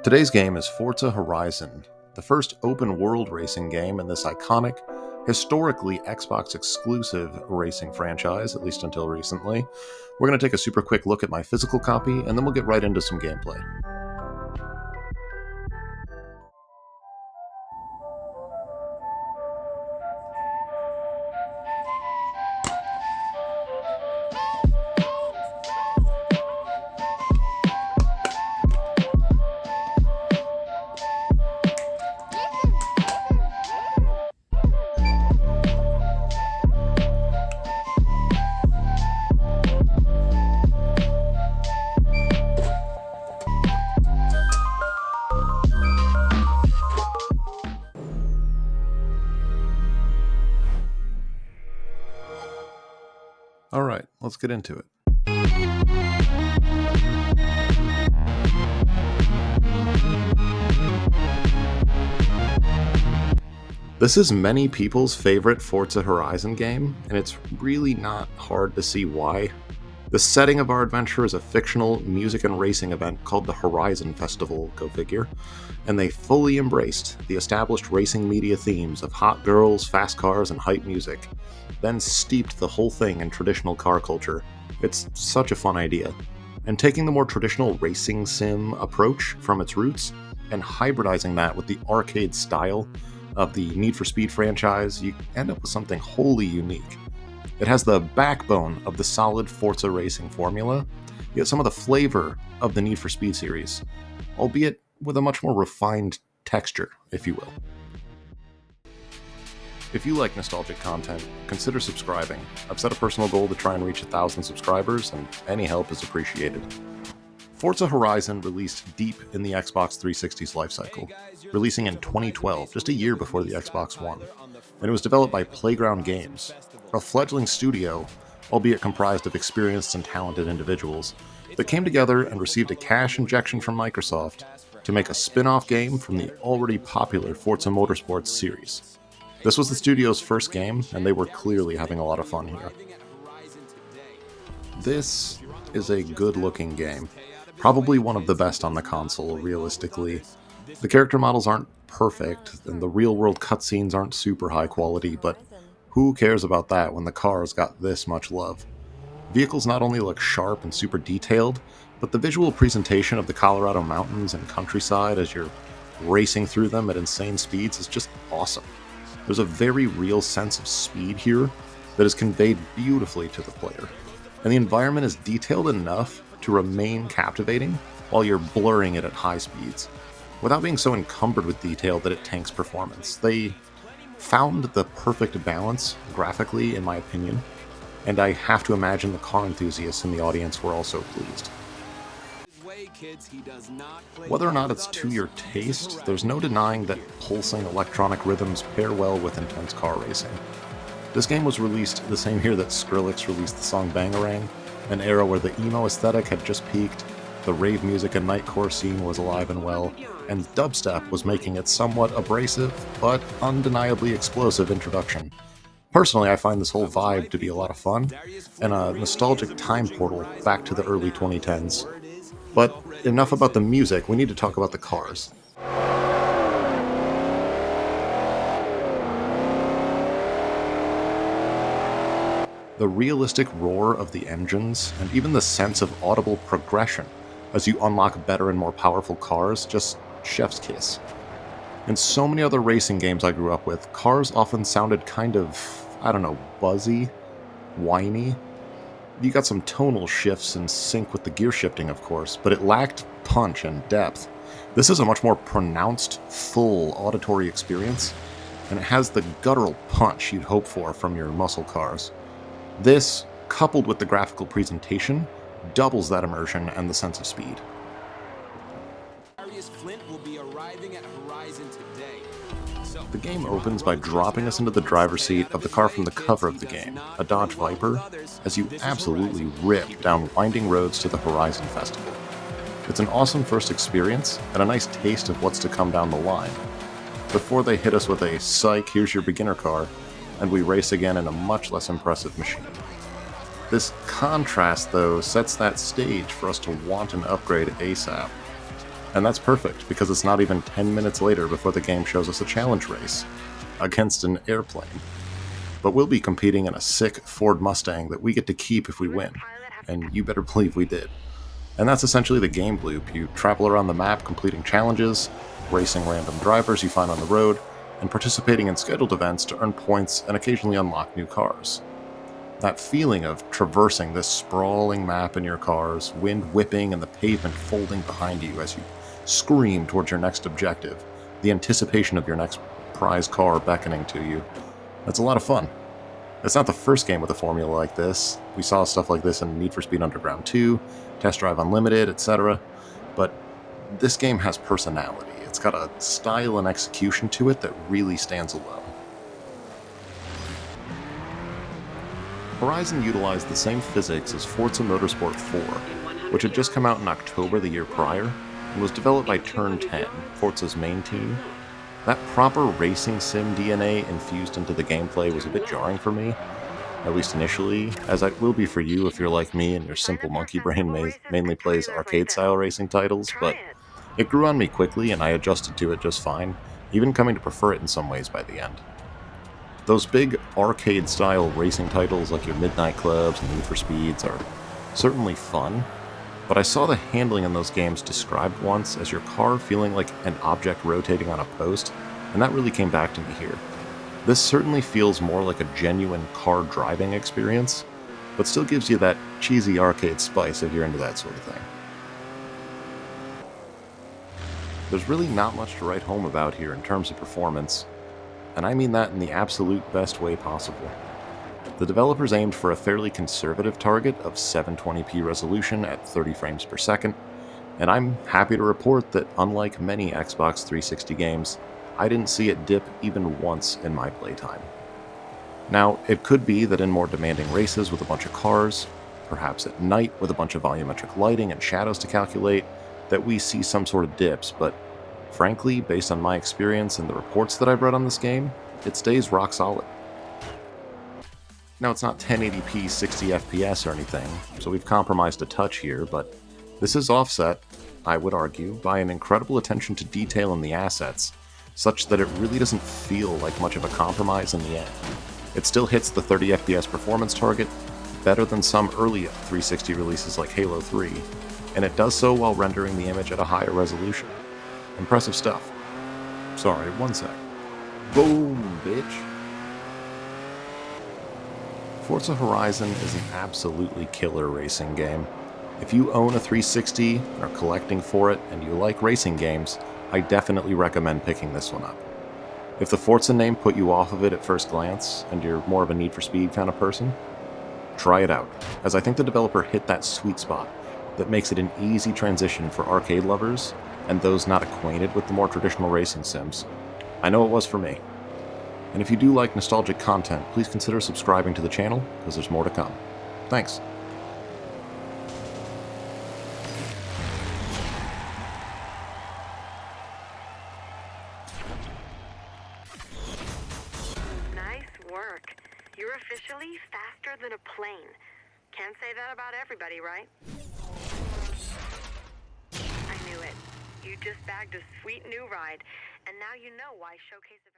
Today's game is Forza Horizon, the first open-world racing game in this iconic, historically Xbox exclusive racing franchise, at least until recently. We're going to take a super quick look at my physical copy, and then we'll get right into some gameplay. Alright, let's get into it. This is many people's favorite Forza Horizon game, and it's really not hard to see why. The setting of our adventure is a fictional music and racing event called the Horizon Festival, go figure, and they fully embraced the established racing media themes of hot girls, fast cars, and hype music, then steeped the whole thing in traditional car culture. It's such a fun idea. And taking the more traditional racing sim approach from its roots, and hybridizing that with the arcade style of the Need for Speed franchise, you end up with something wholly unique. It has the backbone of the solid Forza racing formula, yet some of the flavor of the Need for Speed series, albeit with a much more refined texture, if you will. If you like nostalgic content, consider subscribing. I've set a personal goal to try and reach 1,000 subscribers, and any help is appreciated. Forza Horizon released deep in the Xbox 360's lifecycle, releasing in 2012, just a year before the Xbox One, and it was developed by Playground Games, a fledgling studio, albeit comprised of experienced and talented individuals, that came together and received a cash injection from Microsoft to make a spin-off game from the already popular Forza Motorsports series. This was the studio's first game, and they were clearly having a lot of fun here. This is a good-looking game. Probably one of the best on the console, realistically. The character models aren't perfect, and the real-world cutscenes aren't super high quality, but who cares about that when the car's got this much love? Vehicles not only look sharp and super detailed, but the visual presentation of the Colorado mountains and countryside as you're racing through them at insane speeds is just awesome. There's a very real sense of speed here that is conveyed beautifully to the player, and the environment is detailed enough to remain captivating while you're blurring it at high speeds, without being so encumbered with detail that it tanks performance. They found the perfect balance graphically, in my opinion, and I have to imagine the car enthusiasts in the audience were also pleased. Whether or not it's to your taste, there's no denying that pulsing electronic rhythms pair well with intense car racing. This game was released the same year that Skrillex released the song Bangarang, an era where the emo aesthetic had just peaked, the rave music and nightcore scene was alive and well, and dubstep was making its somewhat abrasive, but undeniably explosive introduction. Personally, I find this whole vibe to be a lot of fun, and a nostalgic time portal back to the early 2010s. But enough about the music, we need to talk about the cars. The realistic roar of the engines, and even the sense of audible progression as you unlock better and more powerful cars, just chef's kiss. In so many other racing games I grew up with, cars often sounded kind of, buzzy, whiny. You got some tonal shifts in sync with the gear shifting, of course, but it lacked punch and depth. This is a much more pronounced, full auditory experience, and it has the guttural punch you'd hope for from your muscle cars. This, coupled with the graphical presentation, doubles that immersion and the sense of speed. The game opens by dropping us into the driver's seat of the car from the cover of the game, a Dodge Viper, as you absolutely rip down winding roads to the Horizon Festival. It's an awesome first experience, and a nice taste of what's to come down the line, before they hit us with a psych, here's your beginner car, and we race again in a much less impressive machine. This contrast, though, sets that stage for us to want an upgrade ASAP. And that's perfect, because it's not even 10 minutes later before the game shows us a challenge race against an airplane. But we'll be competing in a sick Ford Mustang that we get to keep if we win, and you better believe we did. And that's essentially the game loop. You travel around the map completing challenges, racing random drivers you find on the road, and participating in scheduled events to earn points and occasionally unlock new cars. That feeling of traversing this sprawling map in your cars, wind whipping and the pavement folding behind you as you scream towards your next objective, the anticipation of your next prize car beckoning to you, that's a lot of fun. It's not the first game with a formula like this. We saw stuff like this in Need for Speed Underground 2, Test Drive Unlimited, etc. But this game has personality. It's got a style and execution to it that really stands alone. Horizon utilized the same physics as Forza Motorsport 4, which had just come out in October the year prior, and was developed by Turn 10, Forza's main team. That proper racing sim DNA infused into the gameplay was a bit jarring for me, at least initially, as it will be for you if you're like me and your simple monkey brain mainly plays arcade-style racing titles, but it grew on me quickly and I adjusted to it just fine, even coming to prefer it in some ways by the end. Those big arcade-style racing titles like your Midnight Clubs and Need for Speeds are certainly fun, but I saw the handling in those games described once as your car feeling like an object rotating on a post, and that really came back to me here. This certainly feels more like a genuine car driving experience, but still gives you that cheesy arcade spice if you're into that sort of thing. There's really not much to write home about here in terms of performance, and I mean that in the absolute best way possible. The developers aimed for a fairly conservative target of 720p resolution at 30 frames per second, and I'm happy to report that unlike many Xbox 360 games, I didn't see it dip even once in my playtime. Now, it could be that in more demanding races with a bunch of cars, perhaps at night with a bunch of volumetric lighting and shadows to calculate, that we see some sort of dips, but frankly, based on my experience and the reports that I've read on this game, it stays rock solid. Now, it's not 1080p 60 FPS or anything, so we've compromised a touch here, but this is offset, I would argue, by an incredible attention to detail in the assets, such that it really doesn't feel like much of a compromise in the end. It still hits the 30 FPS performance target, better than some early 360 releases like Halo 3, and it does so while rendering the image at a higher resolution. Impressive stuff. Sorry, one sec. Boom, bitch. Forza Horizon is an absolutely killer racing game. If you own a 360 and are collecting for it and you like racing games, I definitely recommend picking this one up. If the Forza name put you off of it at first glance, and you're more of a Need for Speed kind of person, try it out, as I think the developer hit that sweet spot that makes it an easy transition for arcade lovers and those not acquainted with the more traditional racing sims. I know it was for me. And if you do like nostalgic content, please consider subscribing to the channel, because there's more to come. Thanks. Nice work. You're officially faster than a plane. Can't say that about everybody, right? I knew it. You just bagged a sweet new ride, and now you know why Showcase events